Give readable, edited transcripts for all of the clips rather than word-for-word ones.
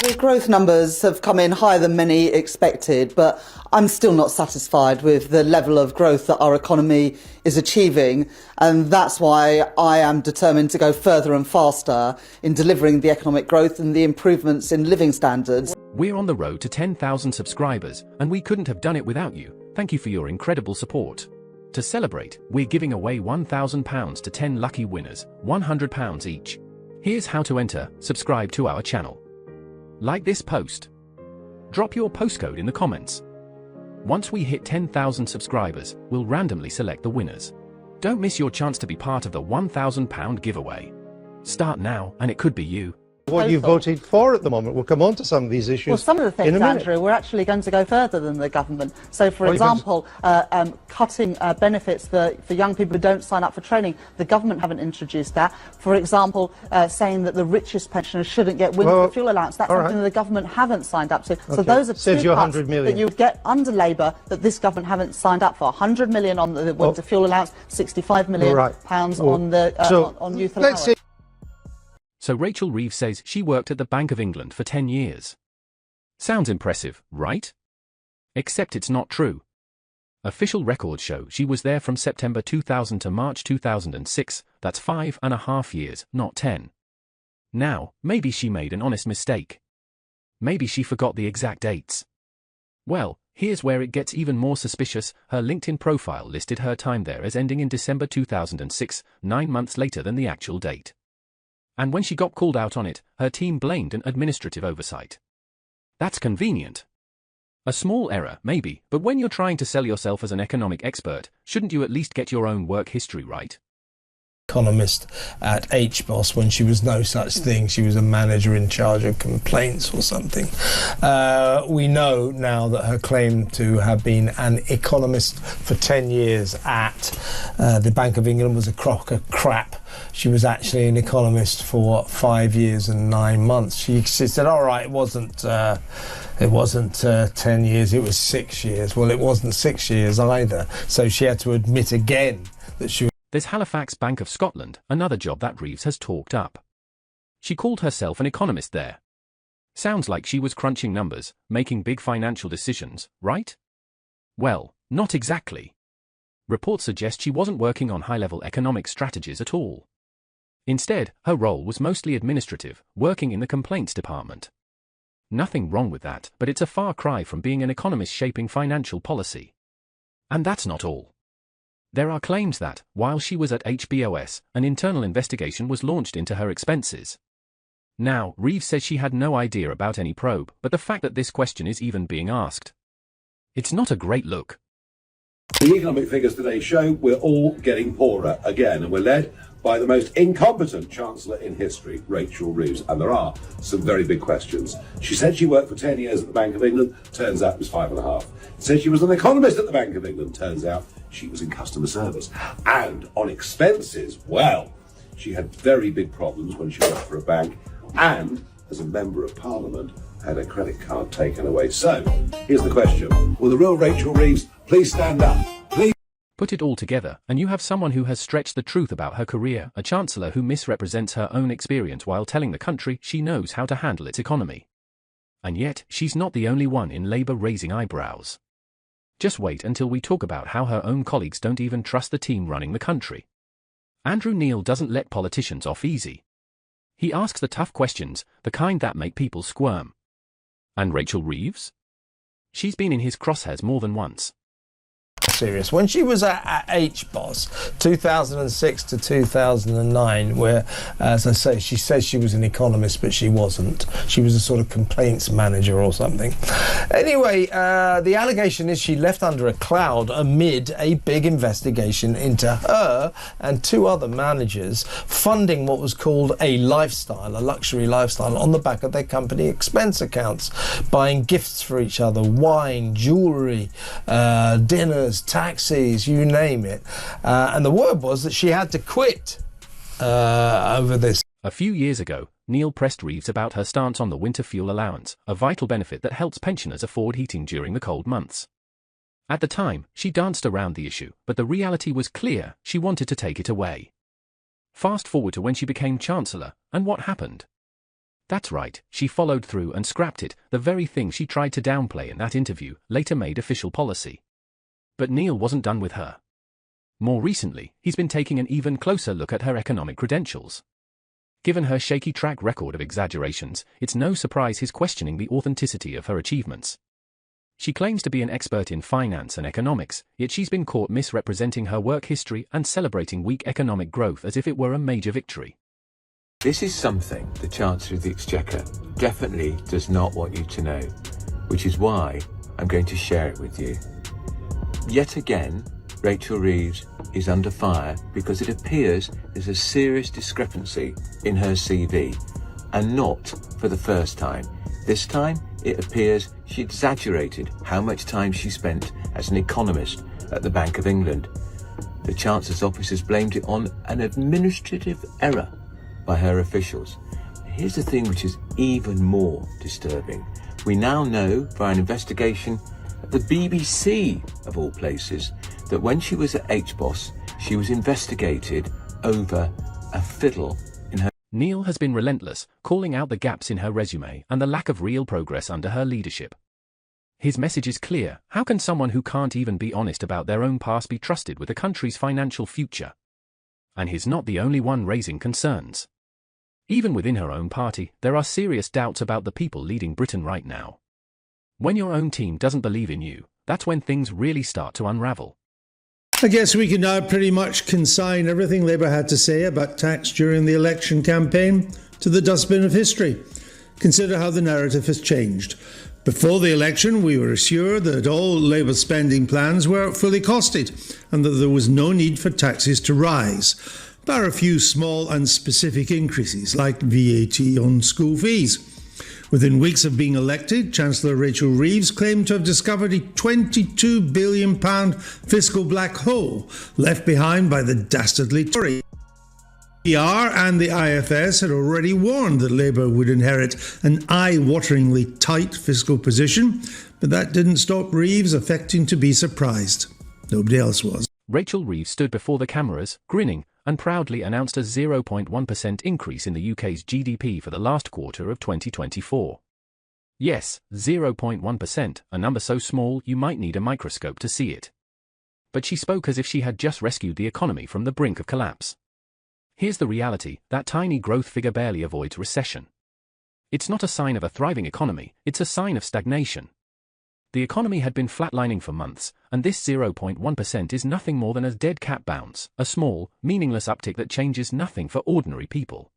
The growth numbers have come in higher than many expected, but I'm still not satisfied with the level of growth that our economy is achieving, and that's why I am determined to go further and faster in delivering the economic growth and the improvements in living standards. We're on the road to 10,000 subscribers, and we couldn't have done it without you. Thank you for your incredible support. To celebrate, we're giving away £1,000 to 10 lucky winners, £100 each. Here's how to enter. Subscribe to our channel. Like this post. Drop your postcode in the comments. Once we hit 10,000 subscribers, we'll randomly select the winners. Don't miss your chance to be part of the £1,000 giveaway. Start now, and it could be you. What you voted for at the moment. We'll come on to some of these issues. Well, some of the things, Andrew, we're actually going to go further than the government. So, for example, cutting benefits for young people who don't sign up for training. The government haven't introduced that. For example, saying that the richest pensioners shouldn't get winter fuel allowance. That's something that the government haven't signed up to. So those are two cuts that you would get under Labour that this government haven't signed up for. 100 million on the winter fuel allowance, 65 million pounds on the on youth allowance. So Rachel Reeves says she worked at the Bank of England for 10 years. Sounds impressive, right? Except it's not true. Official records show she was there from September 2000 to March 2006, that's 5.5 years, not 10. Now, maybe she made an honest mistake. Maybe she forgot the exact dates. Well, here's where it gets even more suspicious. Her LinkedIn profile listed her time there as ending in December 2006, 9 months later than the actual date. And when she got called out on it, her team blamed an administrative oversight. That's convenient. A small error, maybe, but when you're trying to sell yourself as an economic expert, shouldn't you at least get your own work history right? Economist at HBOS when she was no such thing. She was a manager in charge of complaints or something. We know now that her claim to have been an economist for 10 years at the Bank of England was a crock of crap. She was actually an economist for 5 years and 9 months. She said, all right, it wasn't 10 years, it was 6 years. Well, it wasn't 6 years either. So she had to admit again that she was. There's Halifax Bank of Scotland, another job that Reeves has talked up. She called herself an economist there. Sounds like she was crunching numbers, making big financial decisions, right? Well, not exactly. Reports suggest she wasn't working on high-level economic strategies at all. Instead, her role was mostly administrative, working in the complaints department. Nothing wrong with that, but it's a far cry from being an economist shaping financial policy. And that's not all. There are claims that, while she was at HBOS, an internal investigation was launched into her expenses. Now, Reeves says she had no idea about any probe, but the fact that this question is even being asked. It's not a great look. The economic figures today show we're all getting poorer again, and we're led by the most incompetent Chancellor in history, Rachel Reeves. And there are some very big questions. She said she worked for 10 years at the Bank of England, turns out it was 5.5. Said she was an economist at the Bank of England, turns out she was in customer service. And on expenses, well, she had very big problems when she worked for a bank, and as a Member of Parliament, had a credit card taken away. So, here's the question. Will the real Rachel Reeves please stand up? Please. Put it all together, and you have someone who has stretched the truth about her career, a chancellor who misrepresents her own experience while telling the country she knows how to handle its economy. And yet, she's not the only one in Labour raising eyebrows. Just wait until we talk about how her own colleagues don't even trust the team running the country. Andrew Neil doesn't let politicians off easy. He asks the tough questions, the kind that make people squirm. And Rachel Reeves? She's been in his crosshairs more than once. Serious. When she was at HBOS, 2006 to 2009, where, as I say, she says she was an economist, but she wasn't. She was a sort of complaints manager or something. Anyway, the allegation is she left under a cloud amid a big investigation into her and 2 other managers funding what was called a lifestyle, a luxury lifestyle, on the back of their company expense accounts, buying gifts for each other, wine, jewellery, dinners, taxis, you name it. And the word was that she had to quit over this. A few years ago, Neil pressed Reeves about her stance on the winter fuel allowance, a vital benefit that helps pensioners afford heating during the cold months. At the time, she danced around the issue, but the reality was clear: she wanted to take it away. Fast forward to when she became Chancellor, and what happened? That's right, she followed through and scrapped it, the very thing she tried to downplay in that interview, later made official policy. But Neil wasn't done with her. More recently, he's been taking an even closer look at her economic credentials. Given her shaky track record of exaggerations, it's no surprise he's questioning the authenticity of her achievements. She claims to be an expert in finance and economics, yet she's been caught misrepresenting her work history and celebrating weak economic growth as if it were a major victory. This is something the Chancellor of the Exchequer definitely does not want you to know, which is why I'm going to share it with you. Yet again, Rachel Reeves is under fire because it appears there's a serious discrepancy in her CV, and not for the first time. This time, it appears she exaggerated how much time she spent as an economist at the Bank of England. The Chancellor's office has blamed it on an administrative error by her officials. Here's the thing which is even more disturbing. We now know via an investigation at the BBC, of all places, that when she was at HBOS, she was investigated over a fiddle in her... Neil has been relentless, calling out the gaps in her resume and the lack of real progress under her leadership. His message is clear: how can someone who can't even be honest about their own past be trusted with the country's financial future? And he's not the only one raising concerns. Even within her own party, there are serious doubts about the people leading Britain right now. When your own team doesn't believe in you, that's when things really start to unravel. I guess we can now pretty much consign everything Labour had to say about tax during the election campaign to the dustbin of history. Consider how the narrative has changed. Before the election, we were assured that all Labour spending plans were fully costed and that there was no need for taxes to rise. There are a few small and specific increases, like VAT on school fees. Within weeks of being elected, Chancellor Rachel Reeves claimed to have discovered a £22 billion fiscal black hole left behind by the dastardly Tory. PR and the IFS had already warned that Labour would inherit an eye-wateringly tight fiscal position, but that didn't stop Reeves affecting to be surprised. Nobody else was. Rachel Reeves stood before the cameras, grinning, and proudly announced a 0.1% increase in the UK's GDP for the last quarter of 2024. Yes, 0.1%, a number so small you might need a microscope to see it. But she spoke as if she had just rescued the economy from the brink of collapse. Here's the reality: that tiny growth figure barely avoids recession. It's not a sign of a thriving economy, it's a sign of stagnation. The economy had been flatlining for months, and this 0.1% is nothing more than a dead cat bounce, a small, meaningless uptick that changes nothing for ordinary people.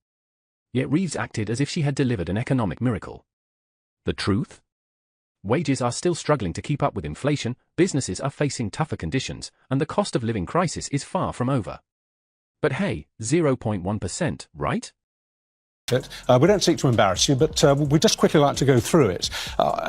Yet Reeves acted as if she had delivered an economic miracle. The truth? Wages are still struggling to keep up with inflation, businesses are facing tougher conditions, and the cost of living crisis is far from over. But hey, 0.1%, right? We don't seek to embarrass you, but we'd just quickly like to go through it.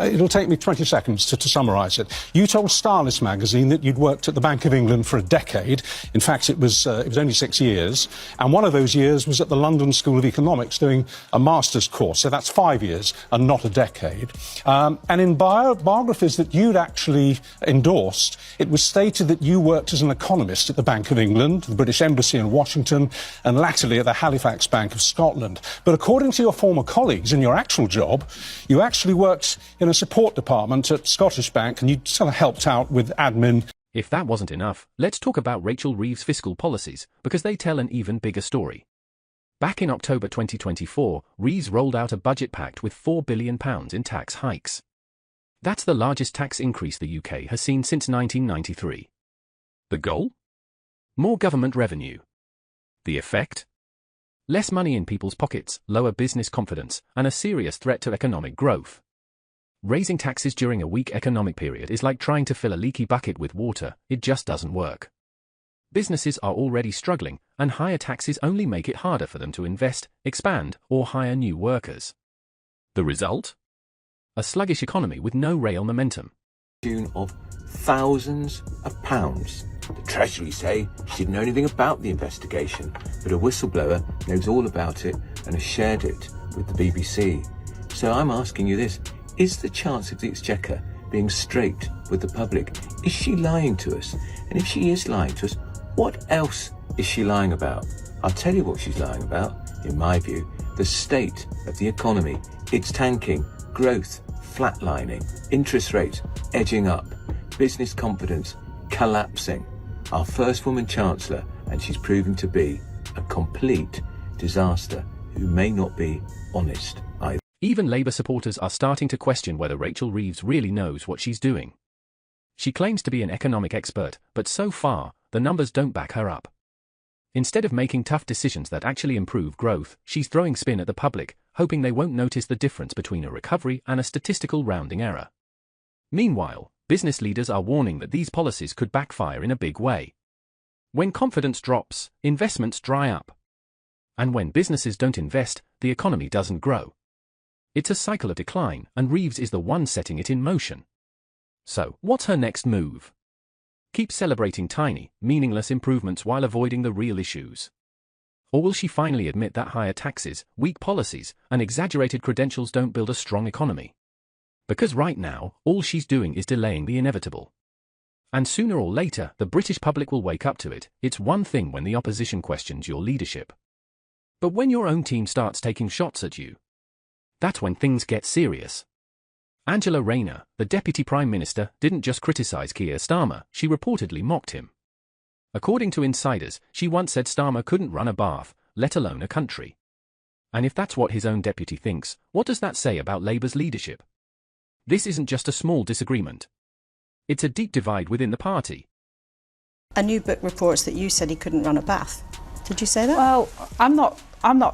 It'll take me 20 seconds to summarise it. You told Stylist magazine that you'd worked at the Bank of England for a decade. In fact, it was only 6 years. And one of those years was at the London School of Economics doing a master's course. So that's 5 years and not a decade. And in biographies that you'd actually endorsed, it was stated that you worked as an economist at the Bank of England, the British Embassy in Washington, and latterly at the Halifax Bank of Scotland. But according to your former colleagues in your actual job, you actually worked in a support department at Scottish Bank and you sort of helped out with admin. If that wasn't enough, let's talk about Rachel Reeves' fiscal policies, because they tell an even bigger story. Back in October 2024, Reeves rolled out a budget pact with £4 billion in tax hikes. That's the largest tax increase the UK has seen since 1993. The goal? More government revenue. The effect? Less money in people's pockets, lower business confidence, and a serious threat to economic growth. Raising taxes during a weak economic period is like trying to fill a leaky bucket with water. It just doesn't work. Businesses are already struggling, and higher taxes only make it harder for them to invest, expand, or hire new workers. The result? A sluggish economy with no real momentum. Tune of thousands of pounds. The Treasury say she didn't know anything about the investigation, but a whistleblower knows all about it and has shared it with the BBC. So I'm asking you this: is the Chancellor of the Exchequer being straight with the public? Is she lying to us? And if she is lying to us, what else is she lying about? I'll tell you what she's lying about, in my view, the state of the economy. It's tanking, growth flatlining, interest rates edging up, business confidence collapsing. Our first woman chancellor, and she's proving to be a complete disaster who may not be honest either. Even Labour supporters are starting to question whether Rachel Reeves really knows what she's doing. She claims to be an economic expert, but so far, the numbers don't back her up. Instead of making tough decisions that actually improve growth, she's throwing spin at the public, hoping they won't notice the difference between a recovery and a statistical rounding error. Meanwhile, business leaders are warning that these policies could backfire in a big way. When confidence drops, investments dry up. And when businesses don't invest, the economy doesn't grow. It's a cycle of decline, and Reeves is the one setting it in motion. So, what's her next move? Keep celebrating tiny, meaningless improvements while avoiding the real issues? Or will she finally admit that higher taxes, weak policies, and exaggerated credentials don't build a strong economy? Because right now, all she's doing is delaying the inevitable. And sooner or later, the British public will wake up to it. It's one thing when the opposition questions your leadership. But when your own team starts taking shots at you, that's when things get serious. Angela Rayner, the Deputy Prime Minister, didn't just criticise Keir Starmer, she reportedly mocked him. According to insiders, she once said Starmer couldn't run a bath, let alone a country. And if that's what his own deputy thinks, what does that say about Labour's leadership? This isn't just a small disagreement. It's a deep divide within the party. A new book reports that you said he couldn't run a bath. Did you say that? Well, I'm not,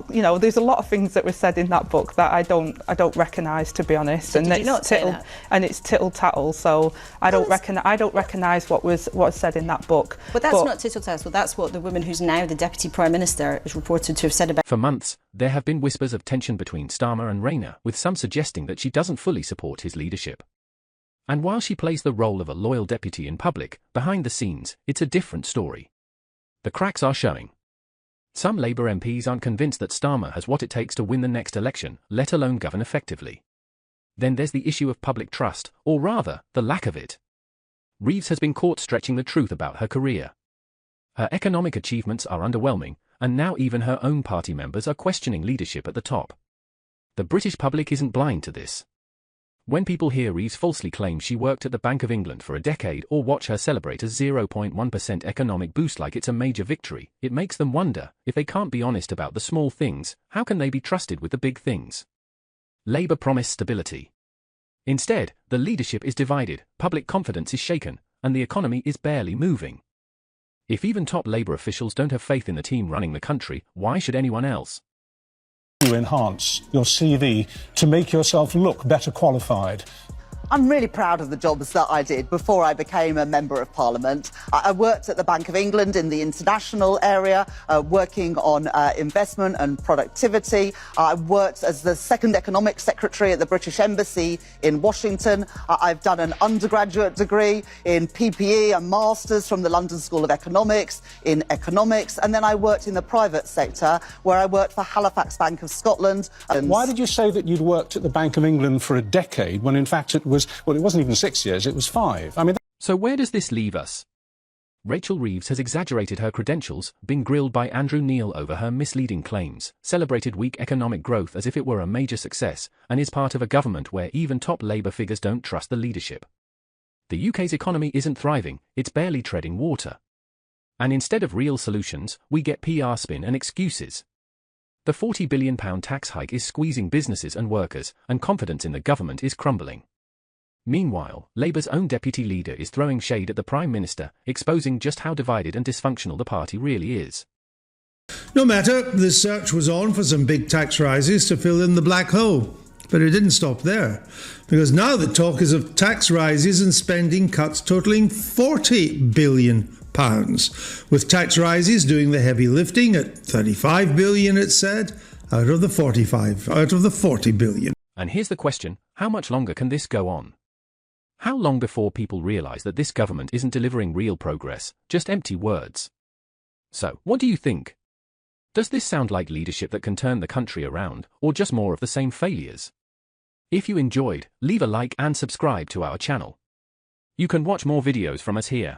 there's a lot of things that were said in that book that I don't recognise, to be honest. So and did you not say that? And it's tittle tattle, so I don't recognise what was said in that book. But that's not tittle tattle, that's what the woman who's now the Deputy Prime Minister is reported to have said about. For months, there have been whispers of tension between Starmer and Rayner, with some suggesting that she doesn't fully support his leadership. And while she plays the role of a loyal deputy in public, behind the scenes, it's a different story. The cracks are showing. Some Labour MPs aren't convinced that Starmer has what it takes to win the next election, let alone govern effectively. Then there's the issue of public trust, or rather, the lack of it. Reeves has been caught stretching the truth about her career. Her economic achievements are underwhelming, and now even her own party members are questioning leadership at the top. The British public isn't blind to this. When people hear Reeves falsely claim she worked at the Bank of England for a decade or watch her celebrate a 0.1% economic boost like it's a major victory, it makes them wonder, if they can't be honest about the small things, how can they be trusted with the big things? Labour promised stability. Instead, the leadership is divided, public confidence is shaken, and the economy is barely moving. If even top Labour officials don't have faith in the team running the country, why should anyone else? You enhance your CV to make yourself look better qualified. I'm really proud of the jobs that I did before I became a Member of Parliament. I worked at the Bank of England in the international area, working on investment and productivity. I worked as the second Economic Secretary at the British Embassy in Washington. I've done an undergraduate degree in PPE, a master's from the London School of Economics in economics, and then I worked in the private sector where I worked for Halifax Bank of Scotland. Why did you say that you'd worked at the Bank of England for a decade when in fact it wasn't even 6 years, it was 5. I mean, so where does this leave us? Rachel Reeves has exaggerated her credentials, been grilled by Andrew Neil over her misleading claims, celebrated weak economic growth as if it were a major success, and is part of a government where even top Labour figures don't trust the leadership. The UK's economy isn't thriving, it's barely treading water. And instead of real solutions, we get PR spin and excuses. The £40 billion tax hike is squeezing businesses and workers, and confidence in the government is crumbling. Meanwhile, Labour's own deputy leader is throwing shade at the Prime Minister, exposing just how divided and dysfunctional the party really is. No matter, the search was on for some big tax rises to fill in the black hole. But it didn't stop there, because now the talk is of tax rises and spending cuts totalling £40 billion, with tax rises doing the heavy lifting at £35 billion, it said, out of the 40 billion. And here's the question, how much longer can this go on? How long before people realise that this government isn't delivering real progress, just empty words? So, what do you think? Does this sound like leadership that can turn the country around, or just more of the same failures? If you enjoyed, leave a like and subscribe to our channel. You can watch more videos from us here.